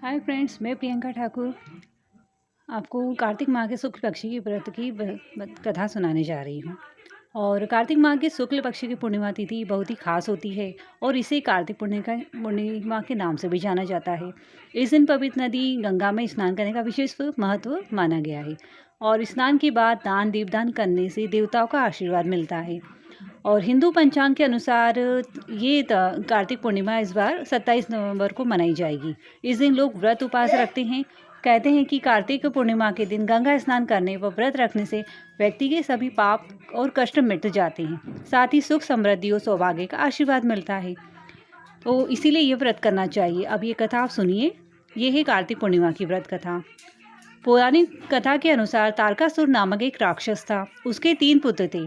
Hi friends, मैं प्रियंका ठाकुर आपको कार्तिक माह के शुक्ल पक्ष की व्रत की कथा सुनाने जा रही हूँ। और कार्तिक माह के शुक्ल पक्ष की पूर्णिमा तिथि बहुत ही खास होती है और इसे कार्तिक पूर्णिमा के नाम से भी जाना जाता है। इस दिन पवित्र नदी गंगा में स्नान करने का विशेष महत्व माना गया है और स्नान के बाद दान दीपदान करने से देवताओं का आशीर्वाद मिलता है। और हिंदू पंचांग के अनुसार ये कार्तिक पूर्णिमा इस बार 27 नवंबर को मनाई जाएगी। इस दिन लोग व्रत उपवास रखते हैं। कहते हैं कि कार्तिक पूर्णिमा के दिन गंगा स्नान करने व व्रत रखने से व्यक्ति के सभी पाप और कष्ट मिट जाते हैं। साथ ही सुख समृद्धि और सौभाग्य का आशीर्वाद मिलता है, तो इसीलिए ये व्रत करना चाहिए। अब ये कथा आप सुनिए। ये है कार्तिक पूर्णिमा की व्रत कथा। पौराणिक कथा के अनुसार तारकासुर नामक एक राक्षस था। उसके 3 पुत्र थे,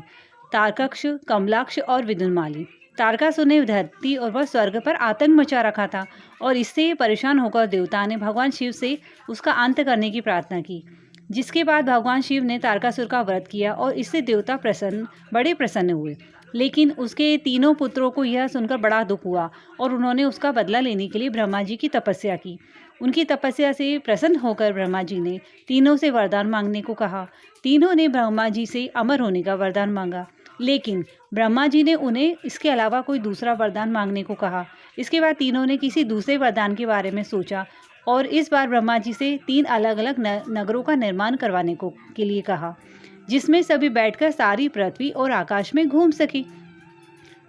तारकक्ष, कमलाक्ष और विदुनमाली। तारकासुर ने धरती और वह स्वर्ग पर आतंक मचा रखा था और इससे परेशान होकर देवता ने भगवान शिव से उसका अंत करने की प्रार्थना की। जिसके बाद भगवान शिव ने तारकासुर का व्रत किया और इससे देवता बड़े प्रसन्न हुए। लेकिन उसके 3 पुत्रों को यह सुनकर बड़ा दुख हुआ और उन्होंने उसका बदला लेने के लिए ब्रह्मा जी की तपस्या की। उनकी तपस्या से प्रसन्न होकर ब्रह्मा जी ने तीनों से वरदान मांगने को कहा। तीनों ने ब्रह्मा जी से अमर होने का वरदान मांगा, लेकिन ब्रह्मा जी ने उन्हें इसके अलावा कोई दूसरा वरदान मांगने को कहा। इसके बाद तीनों ने किसी दूसरे वरदान के बारे में सोचा और इस बार ब्रह्मा जी से 3 अलग अलग नगरों का निर्माण करवाने के लिए कहा, जिसमें सभी बैठकर सारी पृथ्वी और आकाश में घूम सके।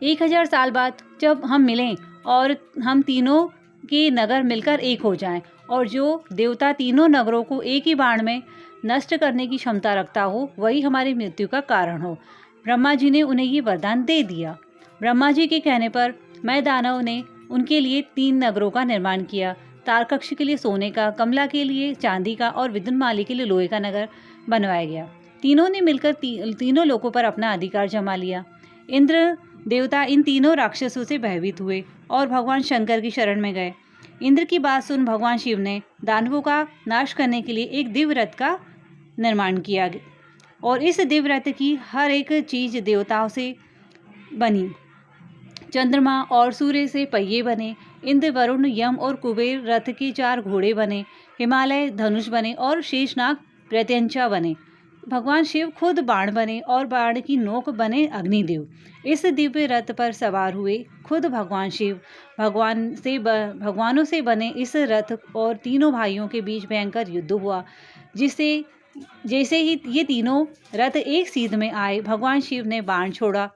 1000 साल बाद जब हम मिलें और हम तीनों के नगर मिलकर एक हो जाएं और जो देवता तीनों नगरों को एक ही बाण में नष्ट करने की क्षमता रखता हो, वही हमारी मृत्यु का कारण हो। ब्रह्मा जी ने उन्हें ये वरदान दे दिया। ब्रह्मा जी के कहने पर मैं दानव ने उनके लिए 3 नगरों का निर्माण किया। तारकक्ष के लिए सोने का, कमला के लिए चांदी का और विदुनमाली के लिए लोहे का नगर बनवाया गया। तीनों ने मिलकर तीनों लोकों पर अपना अधिकार जमा लिया। इंद्र देवता इन तीनों राक्षसों से भयभीत हुए और भगवान शंकर की शरण में गए। इंद्र की बात सुन भगवान शिव ने दानवों का नाश करने के लिए एक दिव्य रथ का निर्माण किया और इस दिव्य रथ की हर एक चीज देवताओं से बनी। चंद्रमा और सूर्य से पहिए बने, इंद्र, वरुण, यम और कुबेर रथ के 4 घोड़े बने, हिमालय धनुष बने और शेषनाग प्रत्यंचा बने। भगवान शिव खुद बाण बने और बाण की नोक बने अग्निदेव। इस दिव्य रथ पर सवार हुए खुद भगवान शिव। भगवानों से बने इस रथ और तीनों भाइयों के बीच भयंकर युद्ध हुआ, जैसे ही ये तीनों रथ एक सीध में आए, भगवान शिव ने बाण छोड़ा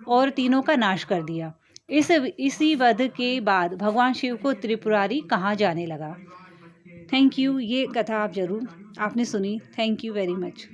और तीनों का नाश कर दिया। इसी वध के बाद भगवान शिव को त्रिपुरारी कहा जाने लगा। Thank you. ये कथा आपने सुनी। Thank you very much.